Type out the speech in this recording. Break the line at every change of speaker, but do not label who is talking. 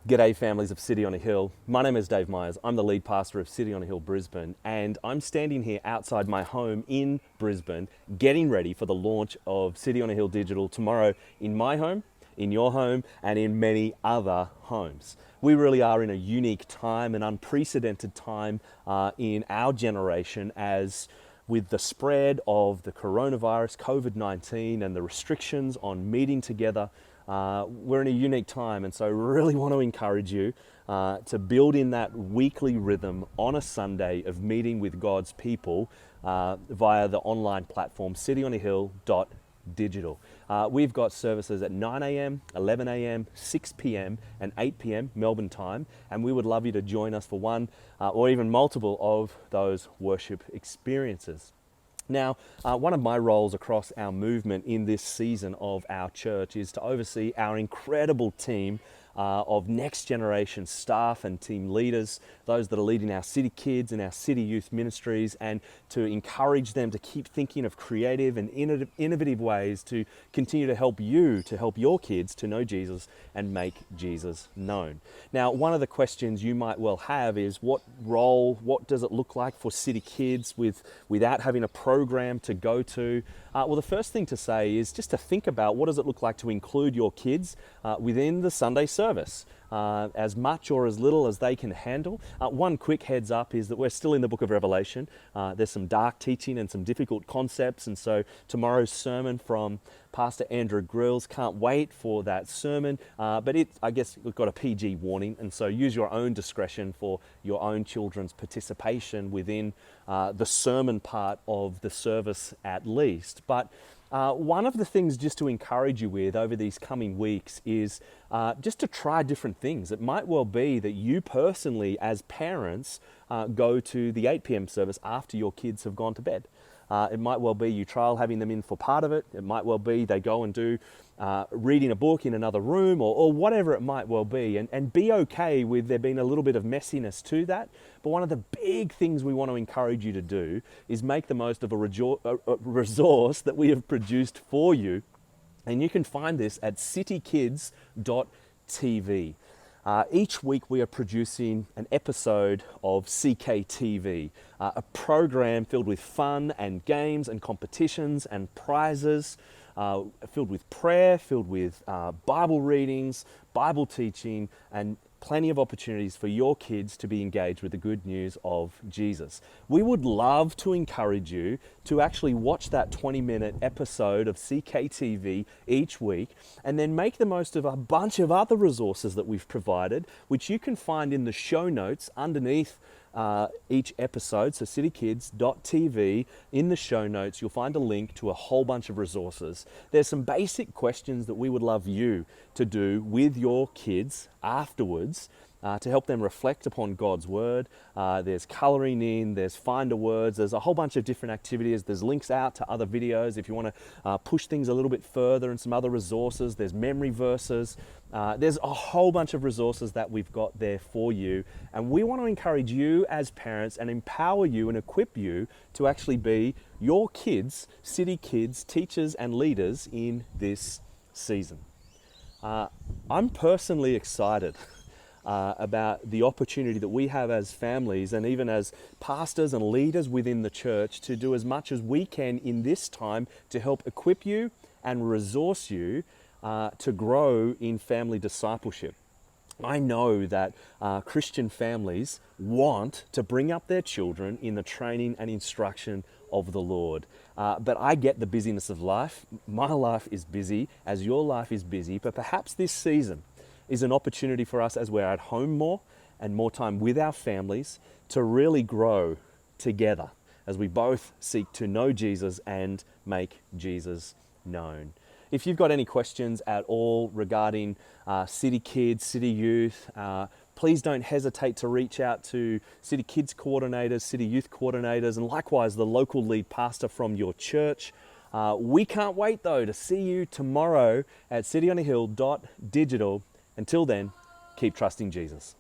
G'day families of City on a Hill. My name is Dave Myers. I'm the lead pastor of City on a Hill Brisbane, and I'm standing here outside my home in Brisbane getting ready for the launch of City on a Hill Digital tomorrow in my home, in your home, and in many other homes. We really are in a unique time, an unprecedented time in our generation, as with the spread of the coronavirus, COVID-19, and the restrictions on meeting together, we're in a unique time, and so I really want to encourage you to build in that weekly rhythm on a Sunday of meeting with God's people via the online platform cityonahill.digital. We've got services at 9 a.m, 11 a.m, 6 p.m, and 8 p.m. Melbourne time, and we would love you to join us for one or even multiple of those worship experiences. Now, one of my roles across our movement in this season of our church is to oversee our incredible team of next generation staff and team leaders, those that are leading our city kids and our city youth ministries, and to encourage them to keep thinking of creative and innovative ways to continue to help you, to help your kids to know Jesus and make Jesus known. Now, one of the questions you might well have is what does it look like for city kids without having a program to go to? Well, the first thing to say is just to think about what does it look like to include your kids within the Sunday service, as much or as little as they can handle. One quick heads up is that we're still in the book of Revelation. There's some dark teaching and some difficult concepts, and so tomorrow's sermon from Pastor Andrew Grills, can't wait for that sermon, but I guess we've got a PG warning, and so use your own discretion for your own children's participation within the sermon part of the service at least. But one of the things just to encourage you with over these coming weeks is just to try different things. It might well be that you personally, as parents, go to the 8 p.m. service after your kids have gone to bed. It might well be you trial having them in for part of it. It might well be they go and do reading a book in another room, or whatever it might well be, and be okay with there being a little bit of messiness to that. But one of the big things we want to encourage you to do is make the most of a resource that we have produced for you, and you can find this at citykids.tv. Each week we are producing an episode of CKTV, a program filled with fun and games and competitions and prizes, filled with prayer, filled with Bible readings, Bible teaching, and plenty of opportunities for your kids to be engaged with the good news of Jesus. We would love to encourage you to actually watch that 20-minute episode of CKTV each week, and then make the most of a bunch of other resources that we've provided, which you can find in the show notes underneath each episode. So citykids.tv, in the show notes you'll find a link to a whole bunch of resources. There's some basic questions that we would love you to do with your kids afterwards to help them reflect upon God's word. There's colouring in, there's finder words, there's a whole bunch of different activities. There's links out to other videos if you want to push things a little bit further, and some other resources. There's memory verses. There's a whole bunch of resources that we've got there for you, and we want to encourage you as parents and empower you and equip you to actually be your kids, city kids, teachers and leaders in this season. I'm personally excited about the opportunity that we have as families and even as pastors and leaders within the church to do as much as we can in this time to help equip you and resource you to grow in family discipleship. I know that Christian families want to bring up their children in the training and instruction of the Lord. But I get the busyness of life. My life is busy, as your life is busy, but perhaps this season is an opportunity for us, as we're at home more and more time with our families, to really grow together as we both seek to know Jesus and make Jesus known. If you've got any questions at all regarding City Kids, City Youth, please don't hesitate to reach out to City Kids coordinators, City Youth coordinators, and likewise the local lead pastor from your church. We can't wait though to see you tomorrow at cityonahill.digital. Until then, keep trusting Jesus.